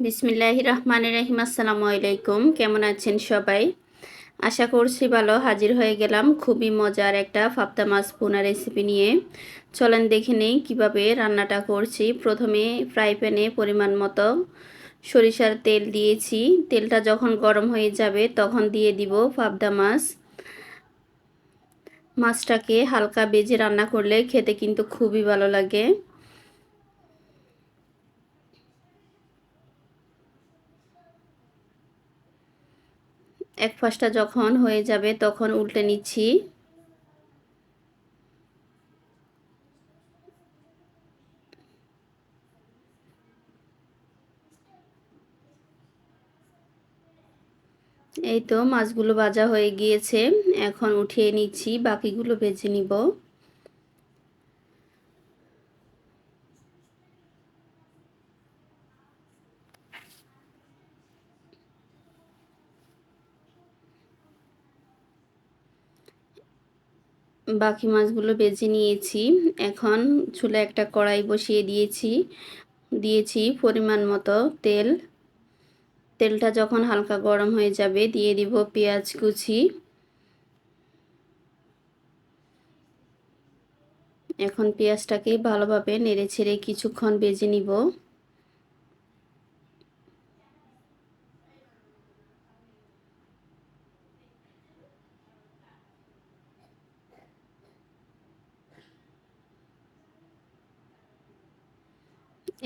বিসমিল্লাহির রহমানির রহিম। আসসালামু আলাইকুম। কেমন আছেন সবাই? আশা করছি ভালো। হাজির হয়ে গেলাম খুবই মজার একটা পাবদা মাছ ভুনা রেসিপি নিয়ে। চলেন দেখে নেই কীভাবে রান্নাটা করছি। প্রথমে ফ্রাই প্যানে পরিমাণ মতো সরিষার তেল দিয়েছি। তেলটা যখন গরম হয়ে যাবে তখন দিয়ে দিব পাবদা মাছ। মাছটাকে হালকা ভেজে রান্না করলে খেতে কিন্তু খুবই ভালো লাগে। এক পাশটা যখন হয়ে যাবে তখন উল্টে নিচ্ছি। এই তো মাছগুলো ভাজা হয়ে গিয়েছে, এখন উঠিয়ে নিচ্ছি, বাকিগুলো ভেজে নিব। বাকি মাছগুলো ভেজে নিয়েছি। এখন চুলায় একটা কড়াই বসিয়ে দিয়েছি পরিমাণ মতো তেল। তেলটা যখন হালকা গরম হয়ে যাবে দিয়ে দিব পেঁয়াজ কুচি। এখন পেঁয়াজটাকে ভালোভাবে নেড়েচেড়ে কিছুক্ষণ ভেজে নিব।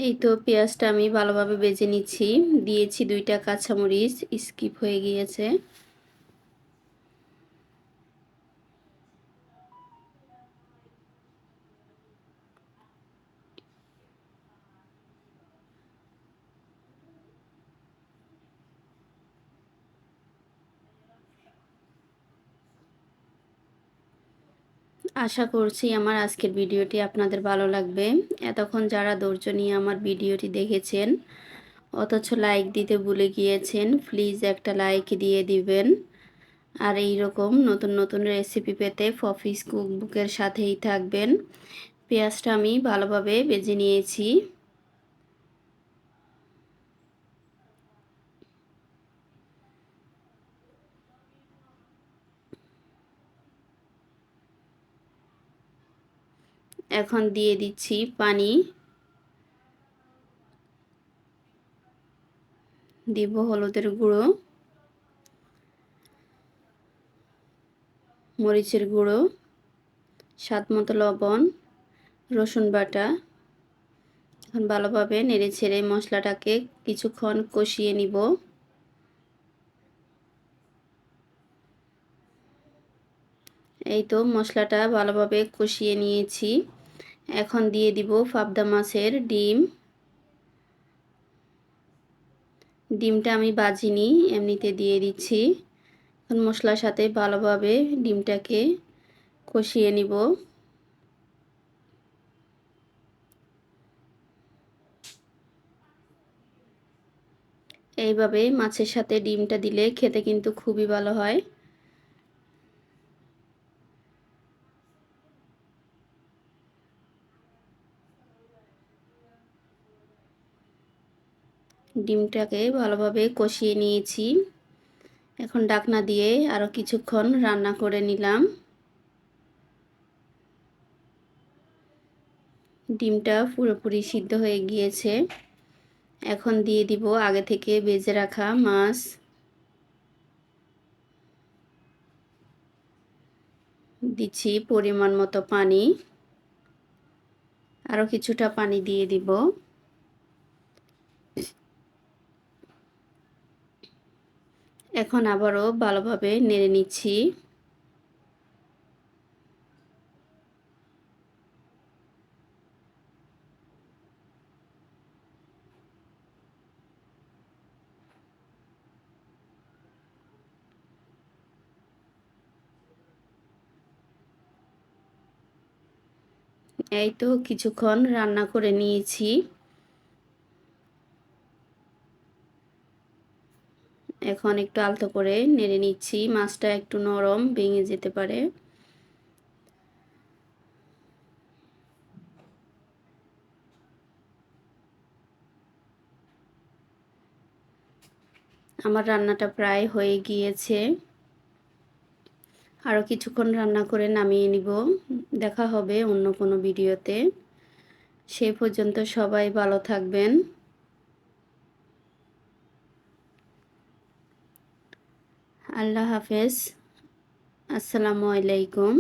এই তো পেঁয়াজটা আমি ভালোভাবে ভেজে নিচ্ছি। দিয়েছি 2টা কাঁচামরিচ, স্কিপ হয়ে গিয়েছে। আশা করছি আমার আজকের ভিডিওটি আপনাদের ভালো লাগবে। এতক্ষণ যারা ধৈর্য নিয়ে আমার ভিডিওটি দেখেছেন অথচ লাইক দিতে ভুলে গিয়েছেন, প্লিজ একটা লাইক দিয়ে দিবেন। আর এই রকম নতুন নতুন রেসিপি পেতে পপিস কুকবুকের সাথেই থাকবেন। পেঁয়াজটা আমি ভালোভাবে ভেজে নিয়েছি। এখন দিয়ে দিচ্ছি পানি, দিব হলুদের গুঁড়ো, মরিচের গুঁড়ো, স্বাদ মতো লবণ, রসুন বাটা। এখন ভালোভাবে নেড়েচেড়ে মশলাটাকে কিছুক্ষণ কষিয়ে নিব। এই তো মশলাটা ভালোভাবে কষিয়ে নিয়েছি। এখন দিয়ে দিব পাবদা মাছের ডিম। ডিমটা আমি ভাজিনি, এমনিতে দিয়ে দিচ্ছি। এখন মশলার সাথে ভালোভাবে ডিমটাকে কষিয়ে নিব। এইভাবে মাছের সাথে ডিমটা দিলে খেতে কিন্তু খুবই ভালো হয়। ডিমটাকে ভালোভাবে কষিয়ে নিয়েছি। এখন ঢাকনা দিয়ে আরও কিছুক্ষণ রান্না করে নিলাম। ডিমটা পুরোপুরি সিদ্ধ হয়ে গিয়েছে। এখন দিয়ে দিব আগে থেকে ভেজে রাখা মাছ। দিচ্ছি পরিমাণ মতো পানি, আরও কিছুটা পানি দিয়ে দিব। এখন আবারও ভালোভাবে নেড়ে নিচ্ছি। এই তো কিছুক্ষণ রান্না করে নিয়েছি। এখন একটু আলতো করে নেড়ে নিচ্ছি, মাছটা একটু নরম ভেঙে যেতে পারে। আমার রান্নাটা প্রায় হয়ে গিয়েছে, আরও কিছুক্ষণ রান্না করে নামিয়ে নিব। দেখা হবে অন্য কোনো ভিডিওতে। সে পর্যন্ত সবাই ভালো থাকবেন। আল্লাহ হাফেজ। আসসালামু আলাইকুম।